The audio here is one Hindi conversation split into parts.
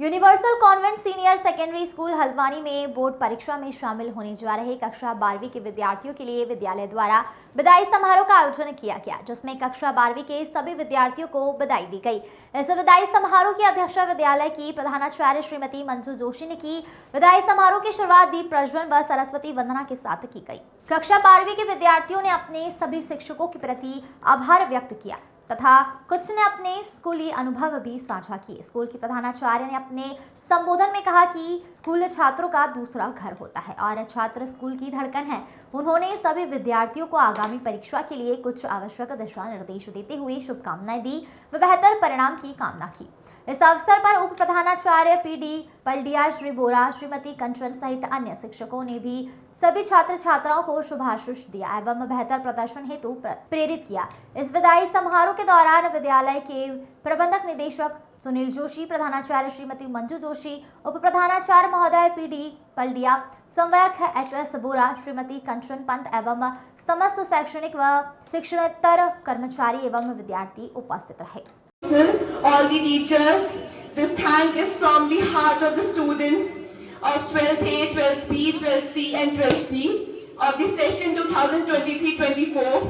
Universal Convent Senior Secondary school Haldwani में बोर्ड परीक्षा में शामिल होने जा रहे कक्षा 12वीं के विद्यार्थियों के लिए विद्यालय द्वारा बधाई समारोह का आयोजन किया गया, जिसमें कक्षा 12वीं के सभी विद्यार्थियों को बधाई दी गई। इस विदाई समारोह की अध्यक्षता विद्यालय की प्रधानाचार्य श्रीमती मंजू जोशी ने की। विदाई समारोह की शुरुआत दीप प्रज्वलन व सरस्वती वंदना के साथ की गई। कक्षा 12वीं के विद्यार्थियों ने अपने सभी शिक्षकों के प्रति आभार व्यक्त किया तथा कुछ ने अपने स्कूली अनुभव भी साझा किए। स्कूल की प्रधानाचार्य ने अपने संबोधन में कहा कि स्कूल छात्रों का दूसरा घर होता है और छात्र स्कूल की धड़कन है। उन्होंने सभी विद्यार्थियों को आगामी परीक्षा के लिए कुछ आवश्यक दिशा निर्देश देते हुए शुभकामनाएं दी व बेहतर परिणाम की कामना की। इस अवसर पर उप प्रधानाचार्य पीडी पलडिया, श्री बोरा, श्रीमती कंचन सहित अन्य शिक्षकों ने भी सभी छात्र छात्राओं को शुभाशीष दिया एवं बेहतर प्रदर्शन हेतु प्रेरित किया। इस विदाई समारोह के दौरान विद्यालय के प्रबंधक निदेशक सुनील जोशी, प्रधानाचार्य श्रीमती मंजू जोशी, उप प्रधानाचार्य महोदय पीडी पलडिया, संवायक एचएस बोरा, श्रीमती कंचन पंत एवं समस्त शैक्षणिक व शिक्षणेतर कर्मचारी एवं विद्यार्थी उपस्थित रहे। All the teachers, this thank is from the heart of the students of 12th A, 12th B, 12th C and 12th D of the session 2023-24.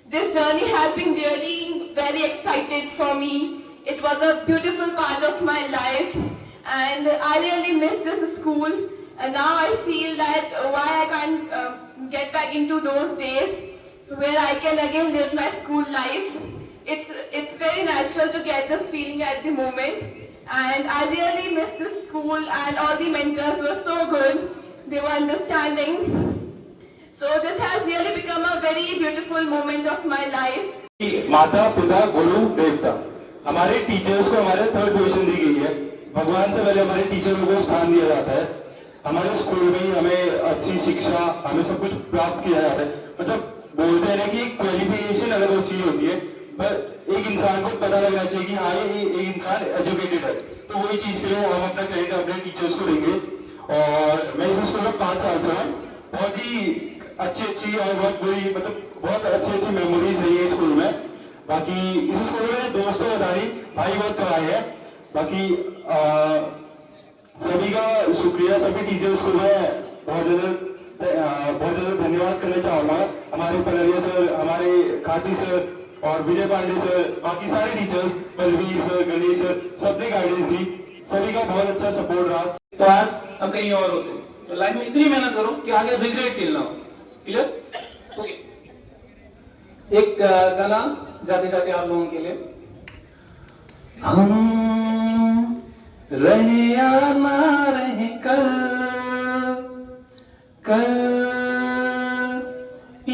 This journey has been really very excited for me. It was a beautiful part of my life and I really miss this school, and now I feel that why I can't get back into those days where I can again live my school life. It's very natural to get this feeling at the moment, and I really miss this school, and all the mentors were so good. They were understanding. So this has really become a very beautiful moment of my life. माता पिता गुरु देवता, हमारे टीचर्स को हमारे थर्ड पोजीशन दी गई है। भगवान से पहले हमारे टीचरों को स्थान दिया जाता है। हमारे स्कूल में ही हमें अच्छी शिक्षा, हमें सब कुछ प्राप्त किया जाता है। मतलब बोलते हैं कि क्वालिफिकेशन अलग चीज होती है, पर एक इंसान को पता लगना चाहिए कि हाँ ये एक इंसान एजुकेटेड है। तो वही चीज के लिए हम अपना क्रेडिट अपने टीचर्स को देंगे। और मैं इस स्कूल में 5 साल से हूँ। बहुत ही अच्छी और बहुत बुरी, मतलब बहुत अच्छी मेमोरीज रही है स्कूल में। बाकी इस स्कूल में दोस्तों बधाई भाई बहुत कराए हैं। बाकी सभी का शुक्रिया, सभी टीचर्स को मैं बहुत ज्यादा धन्यवाद करना चाहूंगा। हमारे पलरिया सर, हमारे खाती सर और विजय पांडे सर, बाकी सारे teachers, Balveer sir, Ganesh sir, सबने गाइडेंस दी। सभी का बहुत अच्छा सपोर्ट रहा। तो आज अब कहीं और होते, तो लाइफ में इतनी मेहनत करो कि आगे रिग्रेट फील ना हो। क्लियर? ओके। एक गाना जाते जाते आप लोगों के लिए। हम रहे या ना रहे कल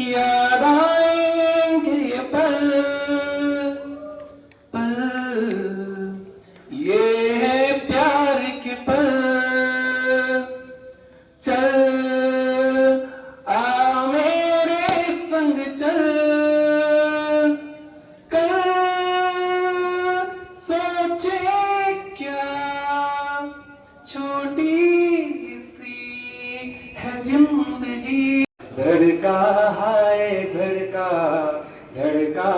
याद आएंगे ये पल, ये है प्यार के पल। चल आ मेरे संग चल, कल सोचे क्या छोटी सी है जिंदगी। धड़का हाय धड़का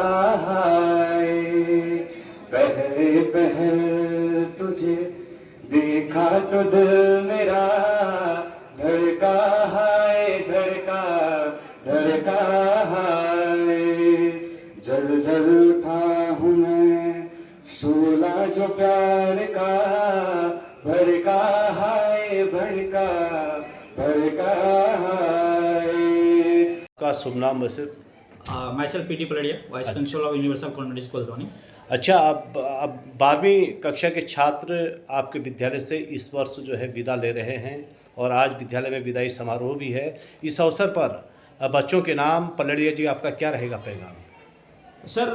हाय, पहले पहल तुझे देखा तो दिल मेरा धड़का हाय धड़का हाय। जल जल उठा हूँ मैं शोला जो प्यार का, भड़का हाय भड़का हाय। का शुभ नाम वैसे? myself PD Paladia, vice principal of Universal Convent School Haldwani. अच्छा, अब 12वीं कक्षा के छात्र आपके विद्यालय से इस वर्ष जो है विदा ले रहे हैं और आज विद्यालय में विदाई समारोह भी है। इस अवसर पर बच्चों के नाम पलडिया जी, आपका क्या रहेगा पैगाम? सर,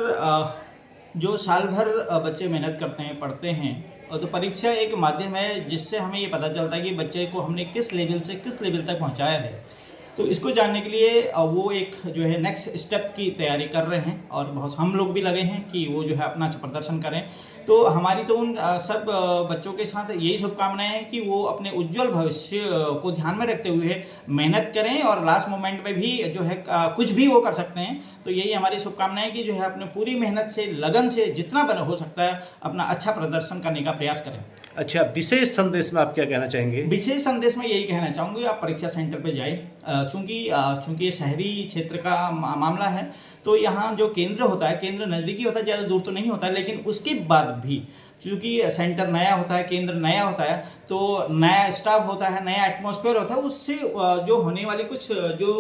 जो साल भर बच्चे मेहनत करते हैं, पढ़ते हैं, और तो परीक्षा एक माध्यम है जिससे हमें ये पता चलता है कि बच्चे को हमने किस लेवल से किस लेवल तक पहुंचाया है। तो इसको जानने के लिए वो एक जो है नेक्स्ट स्टेप की तैयारी कर रहे हैं और बहुत हम लोग भी लगे हैं कि वो जो है अपना अच्छा प्रदर्शन करें। तो हमारी तो उन सब बच्चों के साथ यही शुभकामनाएं हैं कि वो अपने उज्जवल भविष्य को ध्यान में रखते हुए मेहनत करें और लास्ट मोमेंट में भी जो है कुछ भी वो कर सकते हैं। तो यही हमारी शुभकामनाएं कि जो है अपने पूरी मेहनत से, लगन से जितना हो सकता है अपना अच्छा प्रदर्शन करने का प्रयास करें। अच्छा, विशेष संदेश में आप क्या कहना चाहेंगे? विशेष संदेश में यही कहना चाहूँगा, आप परीक्षा सेंटर पे जाएं। चूँकि ये शहरी क्षेत्र का मामला है, तो यहाँ जो केंद्र होता है, केंद्र नज़दीकी होता है, ज़्यादा दूर तो नहीं होता है, लेकिन उसके बाद भी चूँकि सेंटर नया होता है, केंद्र नया होता है, तो नया स्टाफ होता है, नया एटमॉस्फेयर होता है, उससे जो होने वाली कुछ जो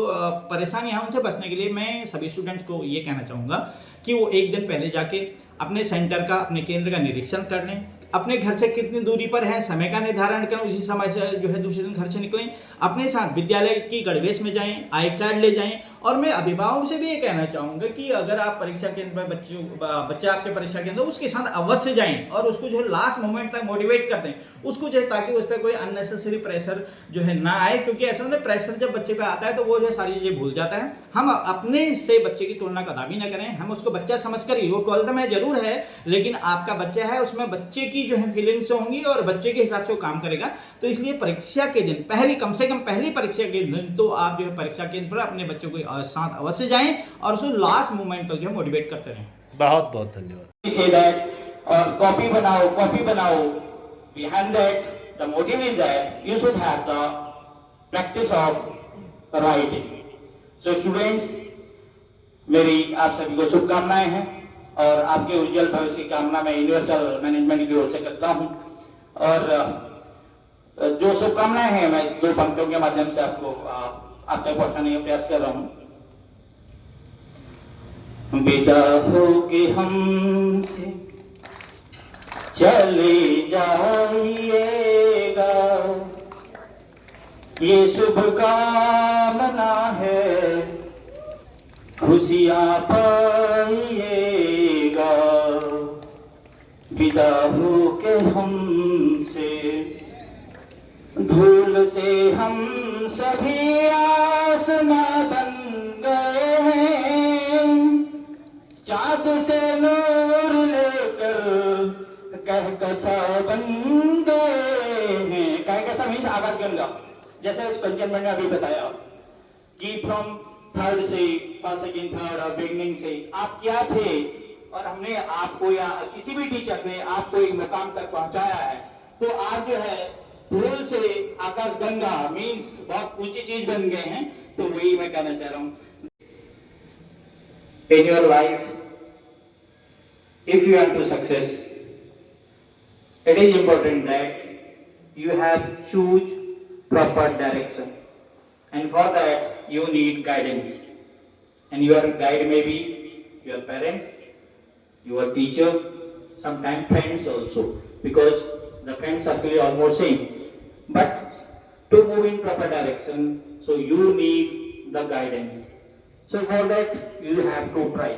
परेशानियाँ हैं उनसे बचने के लिए मैं सभी स्टूडेंट्स को ये कहना चाहूँगा कि वो एक दिन पहले जाके अपने सेंटर का, अपने केंद्र का निरीक्षण कर लें। अपने घर से कितनी दूरी पर है, समय का निर्धारण करें, उसी समय से जो है दूसरे दिन घर से निकलें। अपने साथ विद्यालय की गणवेश में जाएं, आई कार्ड ले जाएं। और मैं अभिभावक से भी ये कहना चाहूँगा कि अगर आप परीक्षा केंद्र में बच्चा आपके परीक्षा केंद्र, उसके साथ अवश्य जाएं और उसको जो है लास्ट मोमेंट तक मोटिवेट कर दें उसको, जो है ताकि उस पर कोई अननेसेसरी प्रेशर जो है ना आए। क्योंकि ऐसा ना, प्रेशर जब बच्चे पे आता है तो वो जो है सारी चीज़ें भूल जाता है। हम अपने से बच्चे की तुलना कदापि ना करें, हम उसको बच्चा समझ कर ही, वो 12th में जरूर है लेकिन आपका बच्चा है, उसमें बच्चे की जो है फीलिंग्स होंगी और बच्चे के हिसाब से वो काम करेगा। तो इसलिए परीक्षा के दिन कम से कम पहली परीक्षा के दिन तो आप जो है परीक्षा केंद्र पर अपने बच्चों को साथ अवश्य जाएं और उसको लास्ट मोमेंट तक जो है मोटिवेट करते रहें। बहुत बहुत धन्यवाद। Say that और कॉपी बनाओ। Behind that, the motive is that you should have the practice of writing. So students, मेरी आप सभी को शुभकामनाएं हैं और आपके उज्जवल भविष्य की कामना मैं यूनिवर्सल मैनेजमेंट की ओर से करता हूं। और जो शुभकामनाएं हैं मैं 2 पंक्तियों के माध्यम से आपको आप तक पहुंचाने का प्रयास कर रहा हूं। विदा हो के हमसे चले जाइएगा, ये शुभ कामना है, खुशियां पाइएगा। विदा हो के हमसे, धूल से हम सभी आसमां बन गए हैं, चाँद से नूर लेकर कहकशा बन गए हैं। कहकशा मीन्स आकाशगंगा। जैसे उस पंचन ने अभी बताया कि फ्रॉम थर्ड से फर्स्ट सेकेंड थर्ड और बिगनिंग से आप क्या थे और हमने आपको या किसी भी टीचर ने आपको एक मुकाम तक पहुंचाया है। तो आप जो है धूल से आकाशगंगा मीन्स बहुत ऊंची चीज बन गए हैं। तो वही मैं कहना चाह रहा हूं। In your life, if you want to success, it is important that you have choose proper direction, and for that you need guidance, and your guide may be your parents, your teacher, sometimes friends also, because the friend circle is almost same. But to move in proper direction, so you need the guidance. So for that you have to try.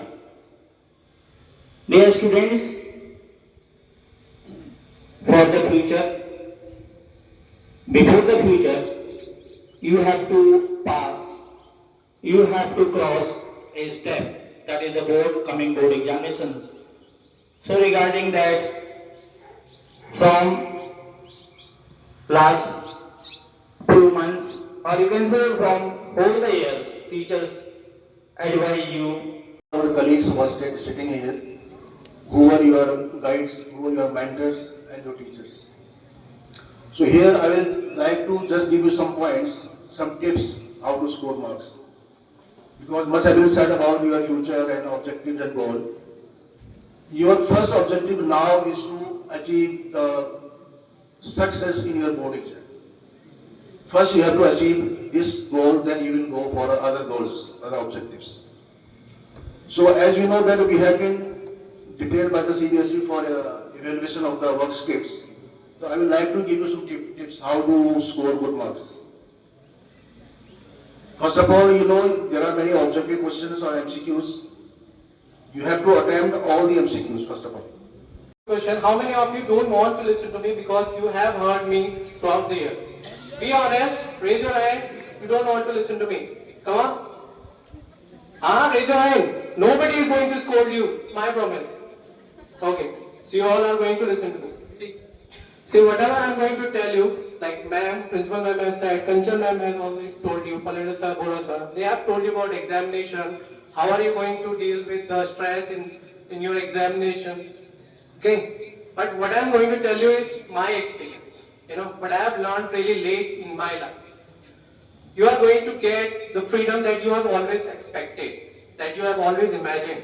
Dear students, for the future, before the future, you have to pass, you have to cross a step, that is the coming board examinations. So regarding that, from last few months, or you can say from all the years, teachers advise you. Our colleagues who are sitting here, who are your guides, who are your mentors and your teachers. So here I will like to just give you some points, some tips how to score marks. Because much has been said about your future and objectives and goal. Your first objective now is to achieve the success in your board exam. First you have to achieve this goal, then you will go for other goals, other objectives. So as you know that we have been detailed by the CBSE for evaluation of the work scripts. So I would like to give you some tips how to score good marks. First of all, you know there are many objective questions or MCQs. You have to attempt all the MCQs first of all. Question: how many of you don't want to listen to me because you have heard me throughout the year? Be honest, raise your hand. You don't want to listen to me. Come on. Raise your hand. Nobody is going to scold you. It's my promise. Okay. So you all are going to listen to me. See, whatever I am going to tell you, like ma'am, principal ma'am has said, Kanchan ma'am has always told you, Palenda sir, Bora sir, they have told you about examination. How are you going to deal with the stress in your examination? Okay. But what I'm going to tell you is my experience. What I have learned really late in my life. You are going to get the freedom that you have always expected, that you have always imagined.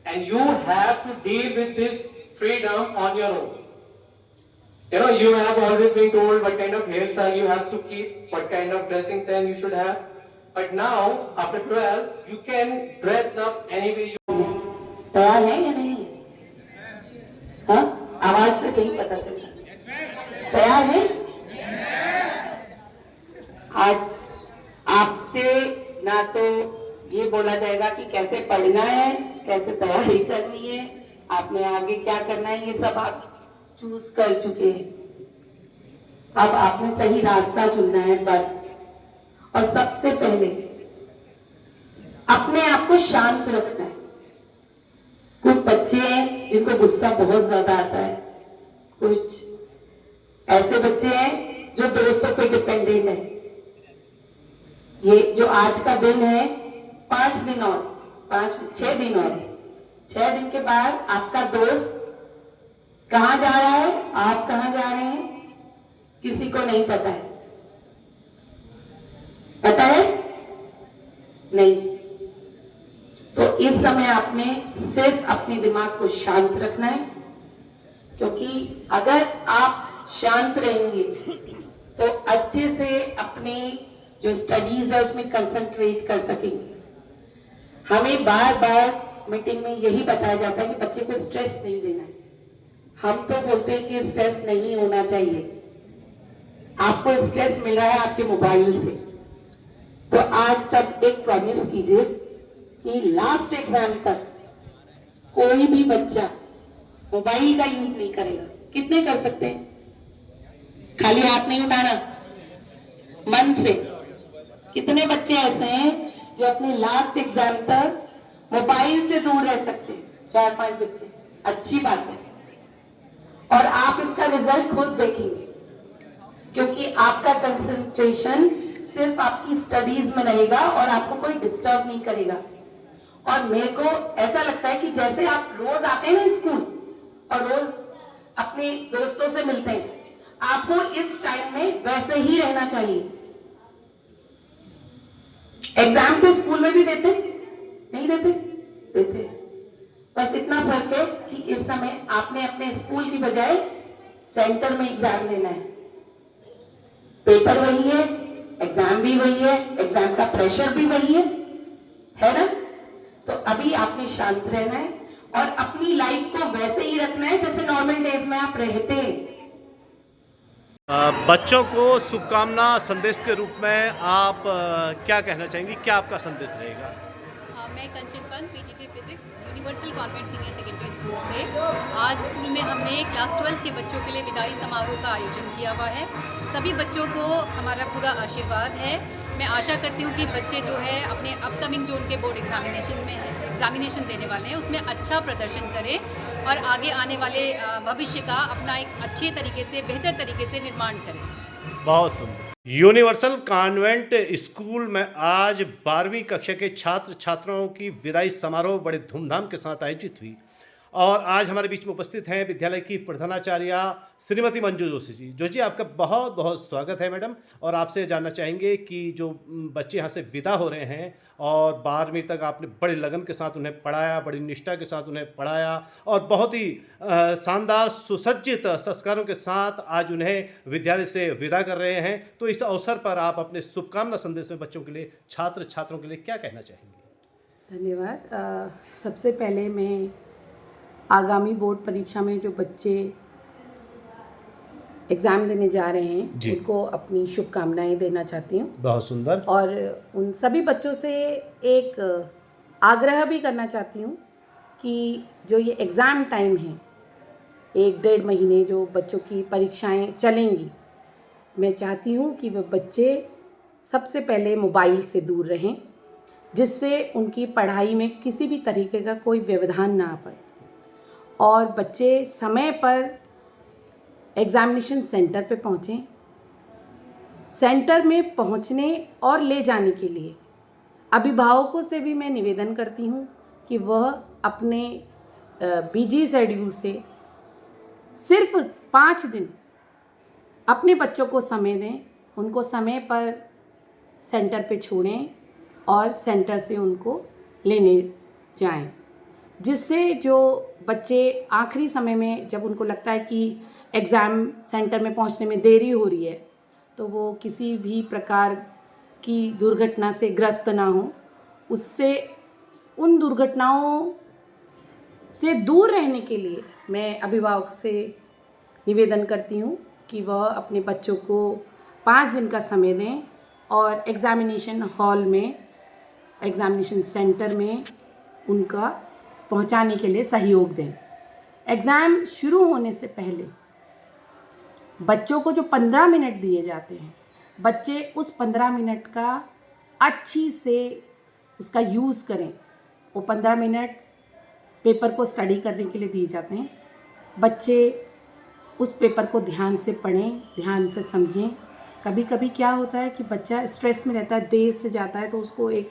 And you have to deal with this freedom on your own. You have always been told what kind of hairstyle you have to keep, what kind of dressing sense you should have. But now, after 12, you can dress up any way you want. तैयार है या नहीं? हाँ, आवाज से नहीं पता चलता। तैयार है? आज आपसे ना तो ये बोला जाएगा कि कैसे पढ़ना है, कैसे तैयारी करनी है, आपने आगे क्या करना है, ये सब आप चूज कर चुके हैं। अब आपने सही रास्ता चुनना है बस। और सबसे पहले अपने आप को शांत रखना है। कुछ बच्चे हैं जिनको गुस्सा बहुत ज्यादा आता है, कुछ ऐसे बच्चे हैं जो दोस्तों पे डिपेंडेंट है। ये जो आज का दिन है, 5 दिन और 6 दिन और 6 दिन के बाद आपका दोस्त कहां जा रहा है, आप कहां जा रहे हैं, किसी को नहीं पता है। पता है? नहीं। तो इस समय आपने सिर्फ अपने दिमाग को शांत रखना है, क्योंकि अगर आप शांत रहेंगे तो अच्छे से अपनी जो स्टडीज है उसमें कंसंट्रेट कर सकेंगे। हमें बार बार मीटिंग में यही बताया जाता है कि बच्चे को स्ट्रेस नहीं देना है। हम तो बोलते हैं कि स्ट्रेस नहीं होना चाहिए। आपको स्ट्रेस मिल रहा है आपके मोबाइल से, तो आज सब एक प्रॉमिस कीजिए कि लास्ट एग्जाम तक कोई भी बच्चा मोबाइल का यूज नहीं करेगा। कितने कर सकते हैं? खाली हाथ नहीं उठाना, मन से। कितने बच्चे ऐसे हैं जो अपने लास्ट एग्जाम तक मोबाइल से दूर रह सकते हैं? 4-5 बच्चे। अच्छी बात है। और आप इसका रिजल्ट खुद देखेंगे, क्योंकि आपका कंसंट्रेशन सिर्फ आपकी स्टडीज में रहेगा और आपको कोई डिस्टर्ब नहीं करेगा। और मेरे को ऐसा लगता है कि जैसे आप रोज आते हैं ना स्कूल और रोज अपने दोस्तों से मिलते हैं, आपको इस टाइम में वैसे ही रहना चाहिए। एग्जाम तो स्कूल में भी देते नहीं देते? देते। बस इतना फर्क है कि इस समय आपने अपने स्कूल की बजाय सेंटर में एग्जाम लेना है। पेपर वही है, एग्जाम भी वही है, एग्जाम का प्रेशर भी वही है ना? तो अभी आपने शांत रहना है और अपनी लाइफ को वैसे ही रखना है जैसे नॉर्मल डेज में आप रहते हैं। बच्चों को शुभकामना संदेश के रूप में आप क्या कहना चाहेंगी? क्या आपका संदेश रहेगा? मैं Kanchan Pant, PGT physics, Universal Convent Senior Secondary School से। आज स्कूल में हमने क्लास 12 के बच्चों के लिए विदाई समारोह का आयोजन किया हुआ है। सभी बच्चों को हमारा पूरा आशीर्वाद है। मैं आशा करती हूँ कि बच्चे जो है अपने अपकमिंग जो उनके बोर्ड एग्जामिनेशन देने वाले हैं उसमें अच्छा प्रदर्शन करें और आगे आने वाले भविष्य का अपना एक अच्छे तरीके से, बेहतर तरीके से निर्माण करें। बहुत सुंदर। यूनिवर्सल कॉन्वेंट स्कूल में आज 12वीं कक्षा के छात्र छात्राओं की विदाई समारोह बड़े धूमधाम के साथ आयोजित हुई और आज हमारे बीच में उपस्थित हैं विद्यालय की प्रधानाचार्य श्रीमती मंजू जोशी जी। जोशी, आपका बहुत बहुत स्वागत है मैडम। और आपसे जानना चाहेंगे कि जो बच्चे यहाँ से विदा हो रहे हैं और 12वीं तक आपने बड़े लगन के साथ उन्हें पढ़ाया, बड़ी निष्ठा के साथ उन्हें पढ़ाया और बहुत ही शानदार सुसज्जित संस्कारों के साथ आज उन्हें विद्यालय से विदा कर रहे हैं, तो इस अवसर पर आप अपने शुभकामना संदेश में बच्चों के लिए, छात्र छात्रों के लिए क्या कहना चाहेंगे? धन्यवाद। सबसे पहले मैं आगामी बोर्ड परीक्षा में जो बच्चे एग्ज़ाम देने जा रहे हैं उनको अपनी शुभकामनाएं देना चाहती हूँ। बहुत सुंदर। और उन सभी बच्चों से एक आग्रह भी करना चाहती हूँ कि जो ये एग्ज़ाम टाइम है, 1-1.5 महीने जो बच्चों की परीक्षाएं चलेंगी, मैं चाहती हूँ कि वह बच्चे सबसे पहले मोबाइल से दूर रहें, जिससे उनकी पढ़ाई में किसी भी तरीके का कोई व्यवधान ना आ पाए और बच्चे समय पर एग्ज़ामिनेशन सेंटर पे पहुँचें। सेंटर में पहुँचने और ले जाने के लिए अभिभावकों से भी मैं निवेदन करती हूँ कि वह अपने बिजी शेड्यूल से सिर्फ 5 दिन अपने बच्चों को समय दें, उनको समय पर सेंटर पे छोड़ें और सेंटर से उनको लेने जाएं, जिससे जो बच्चे आखिरी समय में जब उनको लगता है कि एग्ज़ाम सेंटर में पहुंचने में देरी हो रही है, तो वो किसी भी प्रकार की दुर्घटना से ग्रस्त ना हो। उससे उन दुर्घटनाओं से दूर रहने के लिए मैं अभिभावक से निवेदन करती हूँ कि वह अपने बच्चों को 5 दिन का समय दें और एग्ज़ामिनेशन हॉल में, एग्ज़ामिनेशन सेंटर में उनका पहुंचाने के लिए सहयोग दें। एग्ज़ाम शुरू होने से पहले बच्चों को जो 15 मिनट दिए जाते हैं, बच्चे उस 15 मिनट का अच्छी से उसका यूज़ करें। वो 15 मिनट पेपर को स्टडी करने के लिए दिए जाते हैं। बच्चे उस पेपर को ध्यान से पढ़ें, ध्यान से समझें। कभी कभी क्या होता है कि बच्चा स्ट्रेस में रहता है, देर से जाता है, तो उसको एक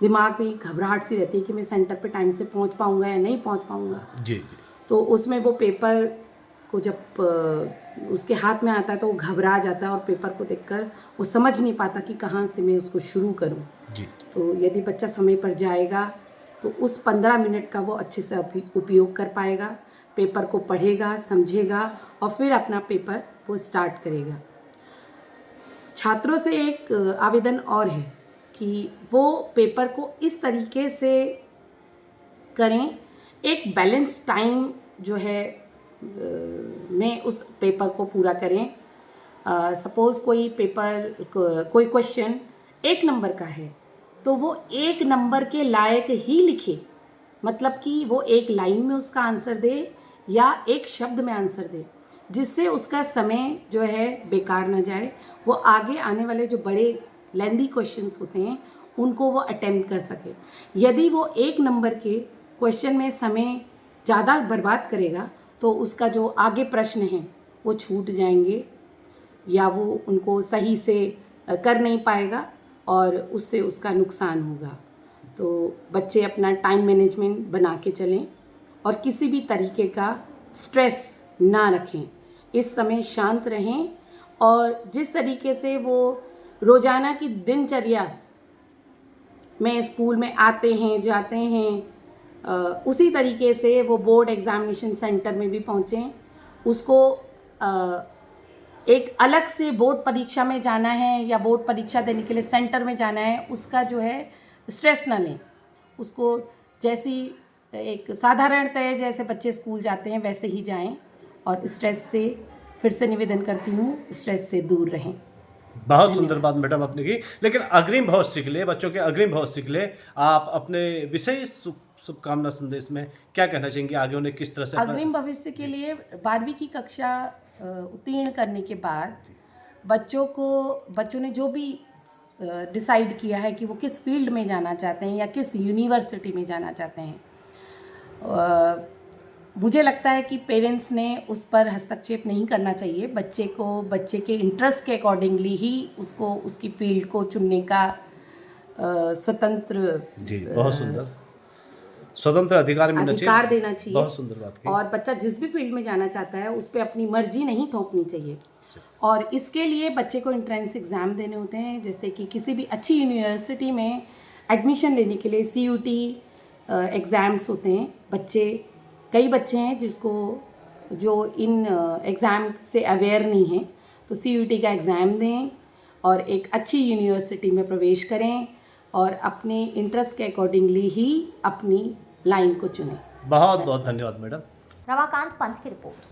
दिमाग में घबराहट सी रहती है कि मैं सेंटर पे टाइम से पहुंच पाऊंगा या नहीं पहुंच पाऊंगा। जी। तो उसमें वो पेपर को जब उसके हाथ में आता है तो वो घबरा जाता है और पेपर को देखकर वो समझ नहीं पाता कि कहाँ से मैं उसको शुरू करूँ। जी। तो यदि बच्चा समय पर जाएगा तो उस 15 मिनट का वो अच्छे से उपयोग कर पाएगा, पेपर को पढ़ेगा, समझेगा और फिर अपना पेपर वो स्टार्ट करेगा। छात्रों से एक आवेदन और है कि वो पेपर को इस तरीके से करें, एक बैलेंस टाइम जो है में उस पेपर को पूरा करें। सपोज़ कोई पेपर कोई क्वेश्चन 1 नंबर का है तो वो 1 नंबर के लायक ही लिखे, मतलब कि वो एक लाइन में उसका आंसर दे या एक शब्द में आंसर दे, जिससे उसका समय जो है बेकार ना जाए। वो आगे आने वाले जो बड़े लेंदी क्वेश्चंस होते हैं उनको वो अटेम्प्ट कर सके। यदि वो 1 नंबर के क्वेश्चन में समय ज़्यादा बर्बाद करेगा तो उसका जो आगे प्रश्न हैं वो छूट जाएंगे या वो उनको सही से कर नहीं पाएगा और उससे उसका नुकसान होगा। तो बच्चे अपना टाइम मैनेजमेंट बना के चलें और किसी भी तरीके का स्ट्रेस ना रखें। इस समय शांत रहें और जिस तरीके से वो रोज़ाना की दिनचर्या में स्कूल में आते हैं जाते हैं, उसी तरीके से वो बोर्ड एग्ज़ामिनेशन सेंटर में भी पहुँचें। उसको एक अलग से बोर्ड परीक्षा में जाना है या बोर्ड परीक्षा देने के लिए सेंटर में जाना है, उसका जो है स्ट्रेस ना लें। उसको जैसी एक साधारणतः जैसे बच्चे स्कूल जाते हैं वैसे ही जाएं और स्ट्रेस से, फिर से निवेदन करती हूँ, स्ट्रेस से दूर रहें। बहुत सुंदर बात मैडम आपने की। लेकिन अग्रिम भविष्य के लिए, बच्चों के अग्रिम भविष्य के लिए आप अपने विशेष शुभकामना संदेश में क्या कहना चाहेंगे? आगे उन्हें किस तरह से अग्रिम भविष्य के लिए 12वीं की कक्षा उत्तीर्ण करने के बाद बच्चों ने जो भी डिसाइड किया है कि वो किस फील्ड में जाना चाहते हैं या किस यूनिवर्सिटी में जाना चाहते हैं, मुझे लगता है कि पेरेंट्स ने उस पर हस्तक्षेप नहीं करना चाहिए। बच्चे को बच्चे के इंटरेस्ट के अकॉर्डिंगली ही उसको उसकी फील्ड को चुनने का स्वतंत्र, जी बहुत सुंदर, स्वतंत्र अधिकार देना चाहिए। बहुत सुंदर बात की। और बच्चा जिस भी फील्ड में जाना चाहता है उस पर अपनी मर्जी नहीं थोपनी चाहिए। और इसके लिए बच्चे को एंट्रेंस एग्ज़ाम देने होते हैं, जैसे कि किसी भी अच्छी यूनिवर्सिटी में एडमिशन लेने के लिए CUT एग्ज़ाम्स होते हैं। कई बच्चे हैं जो इन एग्ज़ाम से अवेयर नहीं हैं, तो CUT का एग्ज़ाम दें और एक अच्छी यूनिवर्सिटी में प्रवेश करें और अपने इंटरेस्ट के अकॉर्डिंगली ही अपनी लाइन को चुनें। बहुत बहुत धन्यवाद मैडम। रमाकांत पंत की रिपोर्ट।